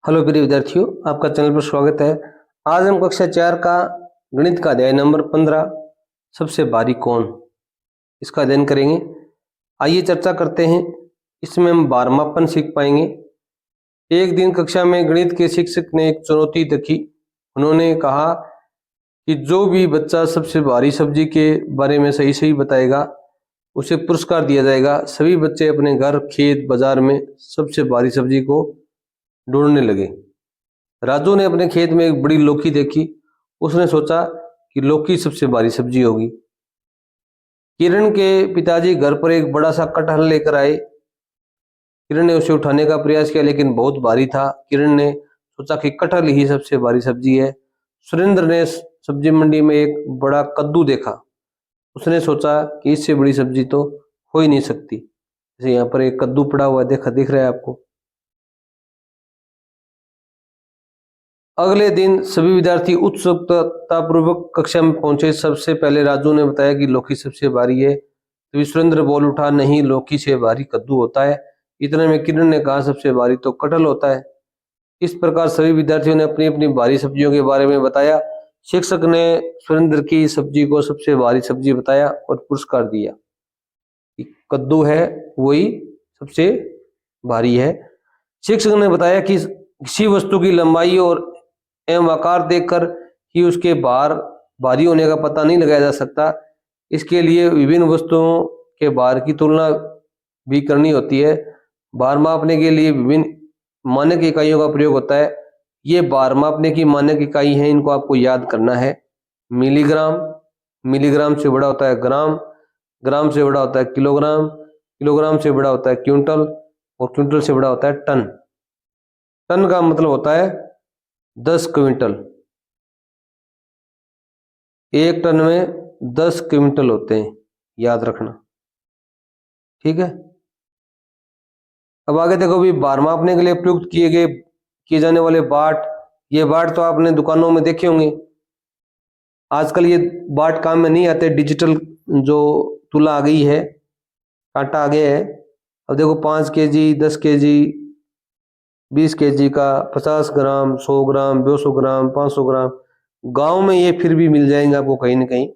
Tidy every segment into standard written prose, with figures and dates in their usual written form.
Hello प्रिय विद्यार्थियों, आपका चैनल पर स्वागत है। आज हम कक्षा 4 का गणित का अध्याय नंबर 15 सबसे भारी कौन, इसका अध्ययन करेंगे। आइए चर्चा करते हैं। इसमें हम बारहमापन सीख पाएंगे। एक दिन कक्षा में गणित के शिक्षक ने एक चुनौती रखी। उन्होंने कहा कि जो भी बच्चा सबसे भारी सब्जी के बारे में सही सही बताएगा उसे पुरस्कार दिया जाएगा। सभी बच्चे अपने घर, खेत, बाजार में सबसे भारी सब्जी को ढूंढने लगे। राजू ने अपने खेत में एक बड़ी लौकी देखी। उसने सोचा कि लौकी सबसे भारी सब्जी होगी। किरण के पिताजी घर पर एक बड़ा सा कटहल लेकर आए। किरण ने उसे उठाने का प्रयास किया लेकिन बहुत भारी था। किरण ने सोचा कि कटहल ही सबसे भारी सब्जी है। सुरेंद्र ने सब्जी मंडी में एक बड़ा कद्दू देखा। उसने सोचा कि इससे बड़ी सब्जी तो हो ही नहीं सकती। जैसे यहाँ पर एक कद्दू पड़ा हुआ दिख रहा है आपको। अगले दिन सभी विद्यार्थी उत्सुकतापूर्वक कक्षा में पहुंचे। सबसे पहले राजू ने बताया कि लौकी सबसे भारी है। तो सुरेंद्र बोल उठा, नहीं, लौकी से भारी कद्दू होता है। इतने में किरण ने कहा, सबसे भारी तो कटहल होता है। इस प्रकार सभी विद्यार्थियों ने अपनी अपनी भारी सब्जियों के बारे में बताया। शिक्षक ने सुरेंद्र की सब्जी को सबसे भारी सब्जी बताया और पुरस्कार दिया। कद्दू है वही सबसे भारी है। शिक्षक ने बताया कि किसी वस्तु की लंबाई और एवं आकार देखकर ही उसके भारी होने का पता नहीं लगाया जा सकता। इसके लिए विभिन्न वस्तुओं के भार की तुलना भी करनी होती है। भार मापने के लिए विभिन्न मानक इकाइयों का प्रयोग होता है। ये भार मापने की मानक इकाई है, इनको आपको याद करना है। मिलीग्राम, मिलीग्राम से बड़ा होता है ग्राम, ग्राम से बड़ा होता है किलोग्राम, किलोग्राम से बड़ा होता है क्विंटल और क्विंटल से बड़ा होता है टन। टन का मतलब होता है 10 क्विंटल। एक टन में 10 क्विंटल होते हैं, याद रखना, ठीक है। अब आगे देखो, भी भार मापने के लिए प्रयुक्त किए जाने वाले बाट। ये बाट तो आपने दुकानों में देखे होंगे। आजकल ये बाट काम में नहीं आते। डिजिटल जो तुला आ गई है, कांटा आ गया है। अब देखो 5 केजी, 10 केजी, 20 केजी का, 50 ग्राम, 100 ग्राम, 200 ग्राम, 500 ग्राम। गांव में ये फिर भी मिल जाएंगे आपको कहीं ना कहीं।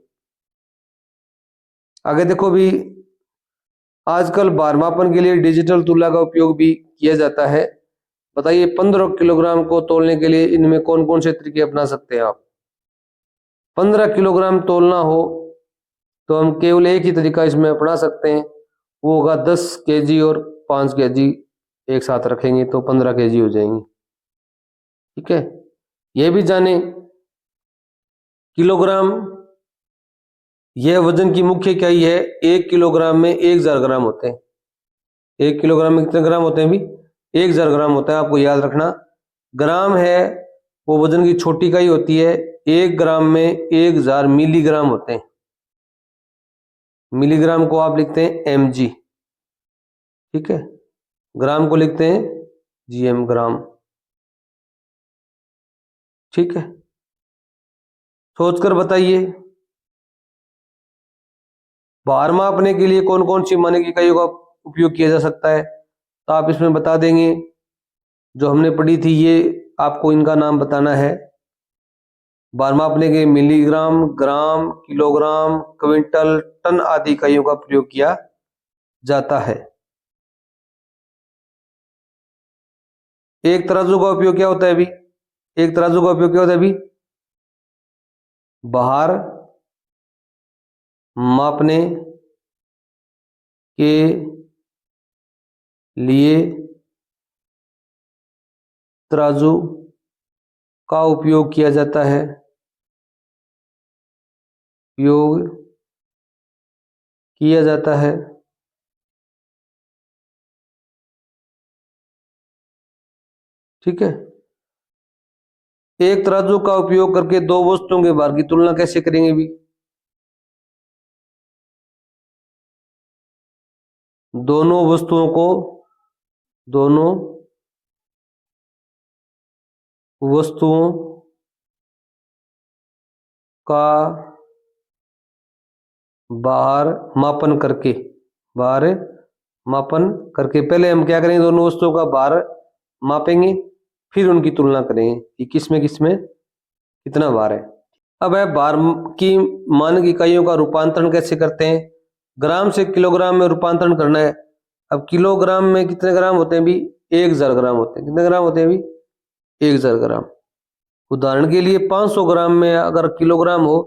आगे देखो, भी आजकल भार मापन के लिए डिजिटल तुला का उपयोग भी किया जाता है। बताइए, 15 किलोग्राम को तोलने के लिए इनमें कौन कौन से तरीके अपना सकते हैं आप। 15 किलोग्राम तोलना हो तो हम केवल एक ही तरीका इसमें अपना सकते हैं, वो होगा 10 केजी और 5 केजी एक साथ रखेंगे तो 15 केजी हो जाएंगी, ठीक है। यह भी जाने, किलोग्राम यह वजन की मुख्य इकाई है। 1 किलोग्राम में 1000 ग्राम होते हैं। 1 किलोग्राम में कितने ग्राम होते हैं भी? 1000 ग्राम होता है, आपको याद रखना। ग्राम है वो वजन की छोटी इकाई होती है। 1 ग्राम में 1000 मिलीग्राम होते हैं। मिलीग्राम को आप लिखते हैं mg, ठीक है। ग्राम को लिखते हैं gm, ग्राम, ठीक है। सोचकर बताइए, भार मापने के लिए कौन कौन सी मानक इकाइयों का उपयोग किया जा सकता है, तो आप इसमें बता देंगे। जो हमने पढ़ी थी ये आपको इनका नाम बताना है। भार मापने के मिलीग्राम, ग्राम, किलोग्राम, क्विंटल, टन आदि इकाइयों का प्रयोग किया जाता है। एक तराजू का उपयोग क्या होता है अभी? एक तराजू का उपयोग क्या होता है अभी? भार मापने के लिए तराजू का उपयोग किया जाता है। उपयोग किया जाता है, ठीक है। एक तराजू का उपयोग करके दो वस्तुओं के भार की तुलना कैसे करेंगे भी? दोनों वस्तुओं को, दोनों वस्तुओं का भार मापन करके, भार मापन करके, पहले हम क्या करेंगे, दोनों वस्तुओं का भार मापेंगे, फिर उनकी तुलना करेंगे कि किसमें कितना भार है। अब है भार की मानक इकाइयों का रूपांतरण कैसे करते हैं। ग्राम से किलोग्राम में रूपांतरण करना है। अब किलोग्राम में कितने ग्राम होते हैं भी, 1000 ग्राम होते हैं। कितने ग्राम होते हैं भी, 1000 ग्राम। उदाहरण के लिए 500 ग्राम में अगर किलोग्राम हो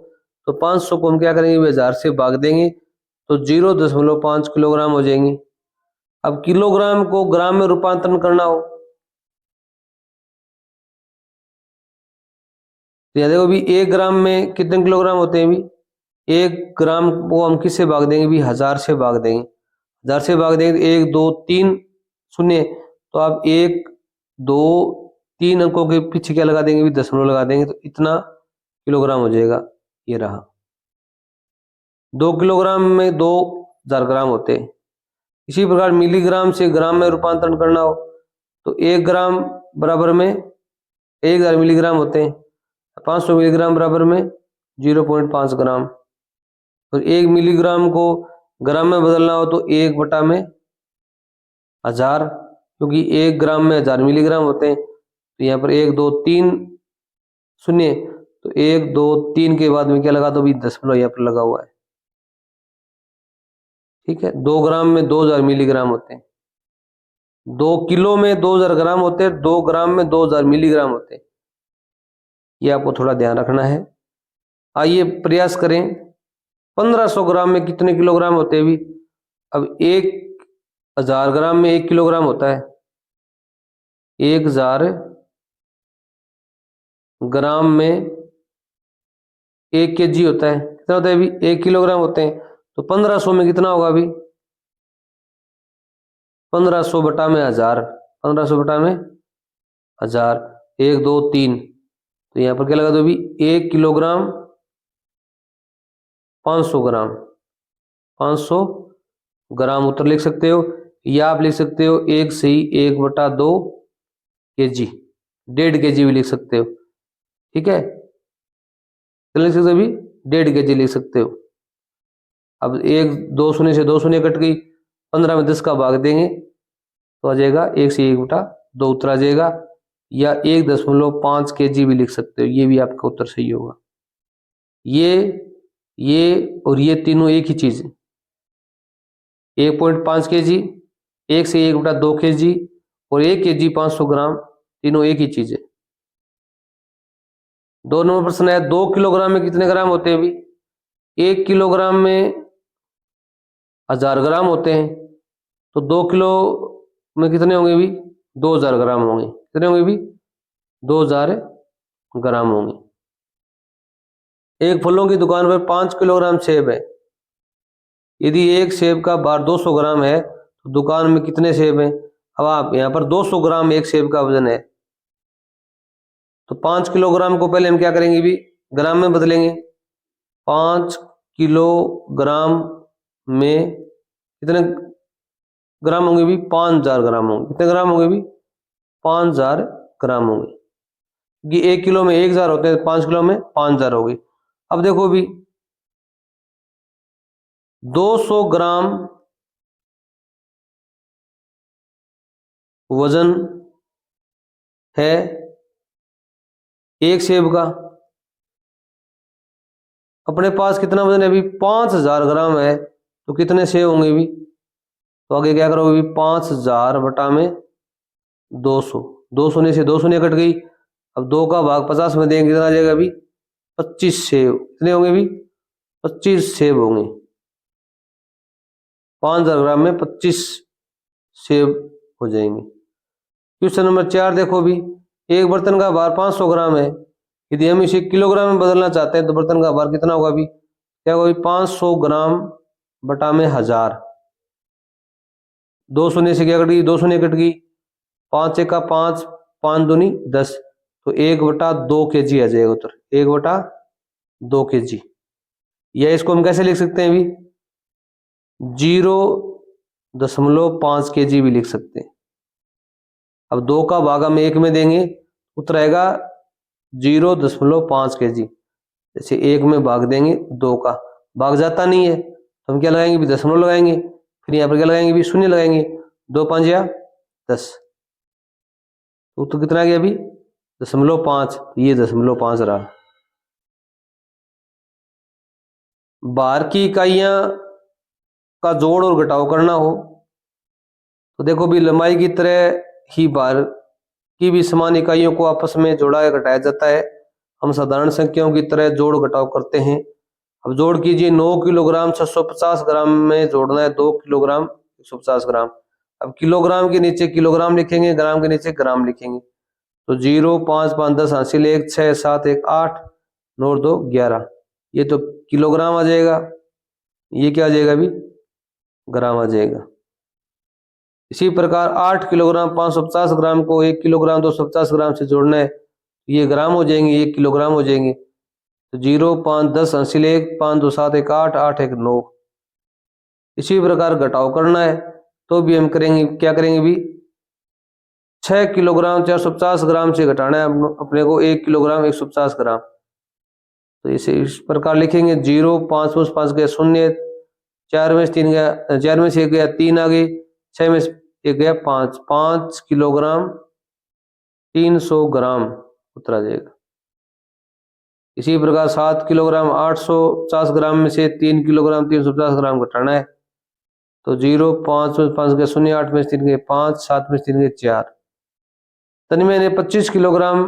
तो 500 को हम क्या करेंगे, 1000 से भाग देंगे तो 0.5 किलोग्राम हो जाएंगे। अब किलोग्राम को ग्राम में रूपांतरण करना हो तो यह देखो भी 1 ग्राम में कितने किलोग्राम होते हैं भी, 1 ग्राम को हम किससे भाग देंगे भी, 1000 से भाग देंगे। 1000 से भाग देंगे तो 1 2 3 शून्य, तो आप 1 2 3 अंकों के पीछे क्या लगा देंगे भी, दशमलव लगा देंगे तो इतना किलोग्राम हो जाएगा। ये रहा 2 किलोग्राम में 2000 ग्राम होते हैं। इसी प्रकार मिलीग्राम से ग्राम में रूपांतरण करना हो तो 1 ग्राम बराबर में 1000 मिलीग्राम होते हैं। 500 मिलीग्राम बराबर में 0.5 ग्राम। तो 1 मिलीग्राम को ग्राम में बदलना हो तो 1/1000, क्योंकि 1 ग्राम में 1000 मिलीग्राम होते हैं। तो यहाँ पर 1 2 3 शून्य, तो 1 2 3 के बाद में क्या लगा दो भी, दशमलव यहाँ पर लगा हुआ है। ठीक है, 2 ग्राम में 2000 मिलीग्राम होते हैं। 2 किलो में 2000 ग्राम होते हैं, 2 ग्राम में 2000 मिलीग्राम होते हैं। ये आपको थोड़ा ध्यान रखना है। आइए प्रयास करें। 1500 ग्राम में कितने किलोग्राम होते हैं भी। अब 1000 ग्राम में 1 किलोग्राम होता है। 1000 ग्राम में 1 केजी होता है। कितना होता है भी, 1 किलोग्राम होते हैं। तो 1500 में कितना होगा भी, 1500 बटा में 1000, 1500 बटा में 1000, 1 2 3, तो यहाँ पर क्या लगा दो भी, 1 किलोग्राम 500 ग्राम, 500 ग्राम उत्तर लिख सकते हो। या आप लिख सकते हो 1 सही 1/2 केजी, 1.5 केजी भी लिख सकते हो। ठीक है, तो लिख सकते हो भी 1.5 केजी लिख सकते हो। अब 1 2 शून्य से 2 शून्य कट गई, 15 में 10 का भाग देंगे तो आ जाएगा 1 से 1/2 उत्तर आ जाएगा। या 1.5 केजी भी लिख सकते हो, ये भी आपका उत्तर सही होगा। ये और ये तीनों एक ही चीज है। 1.5 केजी, 1 से 1/2 केजी और 1 केजी 500 ग्राम, तीनों एक ही चीज है। 2 नंबर प्रश्न है, 2 किलोग्राम में कितने ग्राम होते हैं भी। 1 किलोग्राम में 1000 ग्राम होते हैं, तो 2 किलो में कितने होंगे भी, 2000 ग्राम होंगे। कितने होंगे भी, 2000 ग्राम होंगे। एक फलों की दुकान पर 5 किलोग्राम सेब है। यदि एक सेब का भार 200 ग्राम है तो दुकान में कितने सेब हैं। अब आप यहाँ पर 200 ग्राम एक सेब का वजन है, तो 5 किलोग्राम को पहले हम क्या करेंगे भी, ग्राम में बदलेंगे। 5 किलोग्राम में कितने ग्राम होंगे भी, 5000 ग्राम होंगे। कितने ग्राम होंगे भी, 5000 ग्राम होंगे। कि 1 किलो में 1000 होते हैं, 5 किलो में 5000 हो गए। अब देखो भी 200 ग्राम वजन है एक सेब का, अपने पास कितना वजन है भी, 5000 ग्राम है, तो कितने सेब होंगे भी। तो आगे क्या करोगे भी, 5000 बटा में 200, 200 ने से 200 ने कट गई। अब 2 का भाग 50 में देंगे, कितना आ जाएगा भी, 25 सेब। कितने होंगे भी, 25 सेब होंगे। 5000 ग्राम में 25 सेब हो जाएंगे। क्वेश्चन नंबर 4 देखो भी, एक बर्तन का भार 500 ग्राम है। यदि हम इसे किलोग्राम में बदलना चाहते हैं तो बर्तन का भार कितना होगा भी, क्या होगा भी, 500 ग्राम बटा में 1000। 2 शून्य से क्या कट गई, 2 शून्य कट गई। 5 1 का 5, 5 दूनी 10, तो 1/2 केजी आ जाएगा उत्तर, 1/2 केजी। या इसको हम कैसे लिख सकते हैं भी, 0.5 केजी भी लिख सकते हैं। अब 2 का भाग हम 1 में देंगे, उत्तर आएगा 0.5 केजी। जैसे 1 में भाग देंगे, 2 का भाग जाता नहीं है तो हम क्या लगाएंगे भी, दशमलव लगाएंगे। फिर यहाँ पर क्या लगाएंगे भी, शून्य लगाएंगे। 2 5 या 10, तो कितना आ गया अभी 0.5, ये 0.5 रहा। बार की इकाइयां का जोड़ और घटाव करना हो तो देखो भी लंबाई की तरह ही बार की भी समान इकाइयों को आपस में जोड़ा या घटाया जाता है। हम साधारण संख्याओं की तरह जोड़ घटाव करते हैं। अब जोड़ कीजिए 9 किलोग्राम 650 ग्राम में जोड़ना है 2 किलोग्राम 150 ग्राम। अब किलोग्राम के नीचे किलोग्राम लिखेंगे, ग्राम के नीचे ग्राम लिखेंगे। तो 0 5 5 10 हासिल 1 6 7 1 8 9 2 11, ये तो किलोग्राम आ जाएगा, ये क्या आ जाएगा अभी ग्राम आ जाएगा। इसी प्रकार 8 किलोग्राम 550 ग्राम को 1 किलोग्राम 250 ग्राम से जोड़ना है, ये ग्राम हो जाएंगे, ये किलोग्राम हो जाएंगे। तो 0 5 10 हासिल 1 5 2 7 1 8 8 1 9। इसी प्रकार घटाव करना है तो भी हम करेंगे, क्या करेंगे भी 6 किलोग्राम 450 ग्राम से घटाना है अपने को 1 किलोग्राम 150 ग्राम। तो इसे इस प्रकार लिखेंगे 0 5 5 गया 0, 4 में से 3 गया, 4 में से 1 गया 3 आ गई, 6 में से 1 गया 5, 5 किलोग्राम 300 ग्राम उत्तर आ जाएगा। इसी प्रकार 7 किलोग्राम 850 ग्राम में से 3 किलोग्राम 350 ग्राम घटाना है तो 0 5 में 5 गया 0, 8 में से 3 गए 5, 7 में से 3 गए 4। तनि मैंने 25 किलोग्राम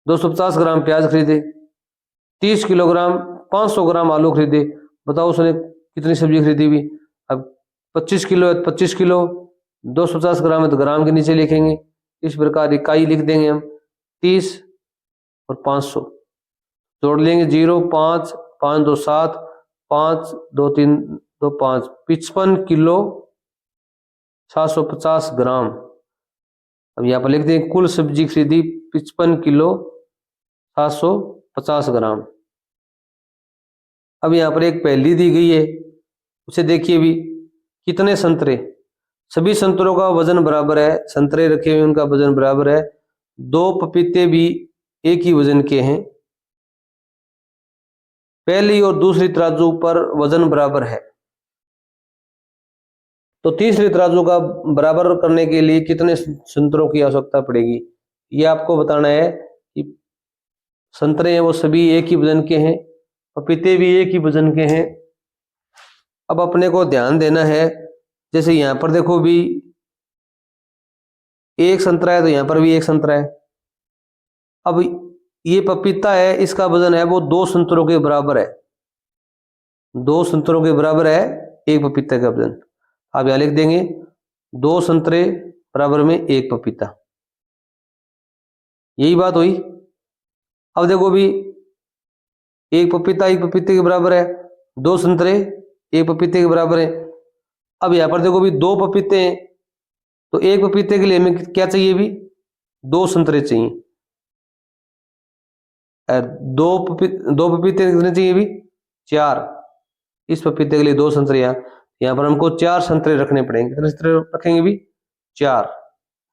250 ग्राम प्याज खरीदे, 30 किलोग्राम 500 ग्राम आलू खरीदे। बताओ उसने कितनी सब्जी खरीदी हुई। अब 25 किलो है 25 किलो, 250 ग्राम है तो ग्राम के नीचे लिखेंगे। इस प्रकार इकाई लिख देंगे हम 30 और 500 जोड़ लेंगे 0 5 5 2 7 5 2 3 2 5, 55 किलो 750 ग्राम। अब यहाँ पर लिख देंगे कुल सब्जी खरीदी 55 किलो 750 ग्राम। अब यहाँ पर एक पहेली दी गई है, उसे देखिए भी कितने संतरे, सभी संतरों का वजन बराबर है, संतरे रखे हुए उनका वजन बराबर है, 2 पपीते भी एक ही वजन के हैं, पहली और दूसरी तराजू पर वजन बराबर है, तो तीसरी तराजू का बराबर करने के लिए कितने संतरों की आवश्यकता पड़ेगी। ये आपको बताना है कि संतरे हैं वो सभी एक ही वजन के हैं, पपीते भी एक ही वजन के हैं। अब अपने को ध्यान देना है, जैसे यहाँ पर देखो भी एक संतरा है तो यहाँ पर भी एक संतरा है। अब ये पपीता है, इसका वजन है वो 2 संतरों के बराबर है, 2 संतरों के बराबर है एक पपीता का वजन। आप यहाँ लिख देंगे 2 संतरे बराबर में 1 पपीता, यही बात हुई। अब देखो भी एक पपीता एक पपीते के बराबर है, 2 संतरे एक पपीते के बराबर है। अब यहाँ पर देखो भी 2 पपीते हैं तो एक पपीते के लिए हमें क्या चाहिए भी 2 संतरे चाहिए। 2 पपीते कितने चाहिए भी 4, इस पपीते के लिए 2 संतरे, यहाँ पर हमको 4 संतरे रखने पड़ेंगे। कितने संतरे रखेंगे भी 4,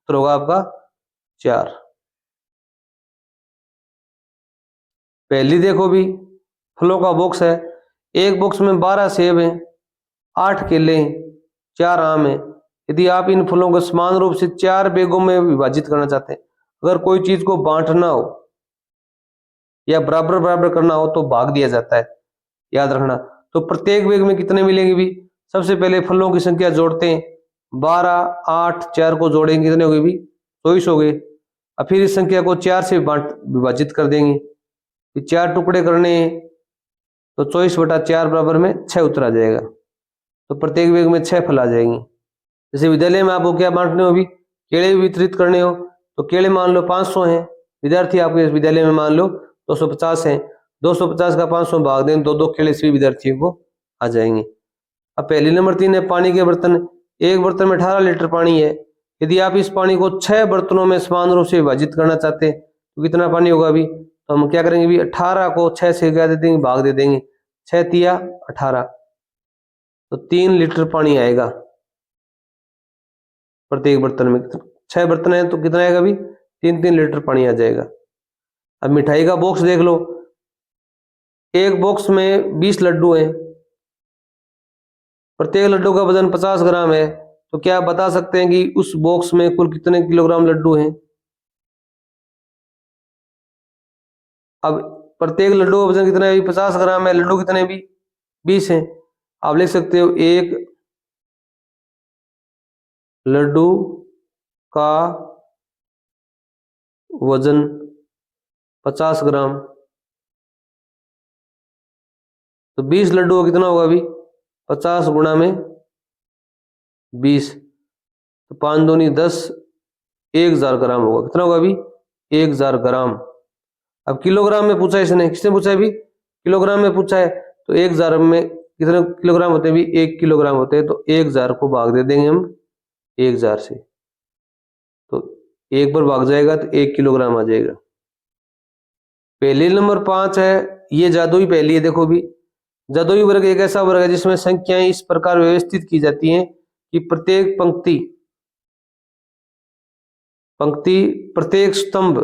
तो होगा आपका 4। पहली देखो भी फलों का बॉक्स है, एक बॉक्स में 12 सेब हैं, 8 केले हैं, 4 आम हैं। यदि आप इन फलों को समान रूप से 4 बैगों में विभाजित करना चाहते हैं, अगर कोई चीज को बांटना हो या बराबर बराबर करना हो तो भाग दिया जाता है, याद रखना। तो प्रत्येक बैग में कितने मिलेंगे भी, सबसे पहले फलों की संख्या जोड़ते हैं, 12 8 4 को जोड़ेंगे कितने हो गए भी 24 हो गए। अब फिर इस संख्या को 4 से विभाजित कर देंगे, 4 टुकड़े करने हैं तो 24/4 बराबर में 6 उत्तर आ जाएगा। तो प्रत्येक बैग में 6 फल आ जाएंगे। जैसे विद्यालय में आपको क्या बांटने हो भी, केले वितरित करने हो तो केले मान लो 500 हैं, विद्यार्थी आपके विद्यालय में मान लो 250 हैं, 250 का 500 भाग दें, 2 केले सभी विद्यार्थियों को आ जाएंगे। अब पहली नंबर 3 है पानी के बर्तन, एक बर्तन में 18 लीटर पानी है, यदि आप इस पानी को 6 बर्तनों में समान रूप से विभाजित करना चाहते हैं तो कितना पानी होगा अभी, तो हम क्या करेंगे भी 18 को 6 से क्या दे देंगे भाग दे देंगे, 6 तिया 18, तो 3 लीटर पानी आएगा प्रत्येक बर्तन में। 6 बर्तन है तो कितना आएगा अभी 3 लीटर पानी आ जाएगा। अब मिठाई का बॉक्स देख लो, एक बॉक्स में 20 लड्डू हैं, प्रत्येक लड्डू का वजन 50 ग्राम है, तो क्या आप बता सकते हैं कि उस बॉक्स में कुल कितने किलोग्राम लड्डू हैं? अब प्रत्येक लड्डू का वजन कितना है? 50 ग्राम है। लड्डू कितने भी? 20 हैं। आप लिख सकते हो एक लड्डू का वजन 50 ग्राम। तो 20 लड्डू का कितना होगा अभी? 50 गुणा में 20, तो 5 दूनी 10, 1000 ग्राम होगा। कितना होगा अभी? 1000 ग्राम। अब किलोग्राम में पूछा है इसने, किसने पूछा है अभी? किलोग्राम में पूछा है। तो 1000 में कितने किलोग्राम होते हैं अभी? 1 किलोग्राम होते हैं। तो 1000 को भाग दे देंगे हम 1000 से, तो एक बार भाग जाएगा तो 1 किलोग्राम आ जाएगा। पहली नंबर 5 है, ये जादुई पहेली है। देखो भी, जादुई वर्ग एक ऐसा वर्ग है जिसमें संख्याएं इस प्रकार व्यवस्थित की जाती हैं कि प्रत्येक पंक्ति प्रत्येक स्तंभ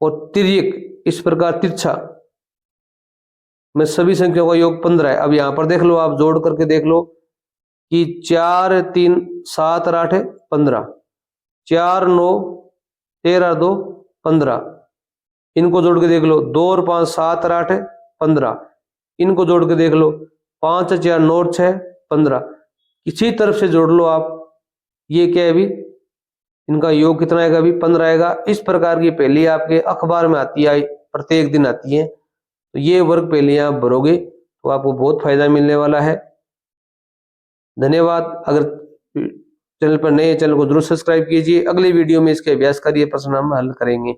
और तिर्यक इस प्रकार तिरछा में सभी संख्याओं का योग 15 है। अब यहां पर देख लो, आप जोड़ करके देख लो कि 4 3 7 और 8 है 15, 4 9 13 2 15। इनको जोड़ के देख लो, 2 और 5 7 और 8 है 15। इनको जोड़ के देख लो, 5 और 4 9 और 6 15। किसी तरफ से जोड़ लो आप, ये क्या है अभी? इनका योग कितना आएगा अभी? 15 आएगा। इस प्रकार की पहेली आपके अखबार में आती है, प्रत्येक दिन आती है। तो ये वर्ग पहेलियां आप भरोगे तो आपको बहुत फायदा मिलने वाला है। धन्यवाद। अगर चैनल पर नए, चैनल को जरूर सब्सक्राइब कीजिए। अगले वीडियो में इसके अभ्यास करिए, प्रश्न हम हल करेंगे।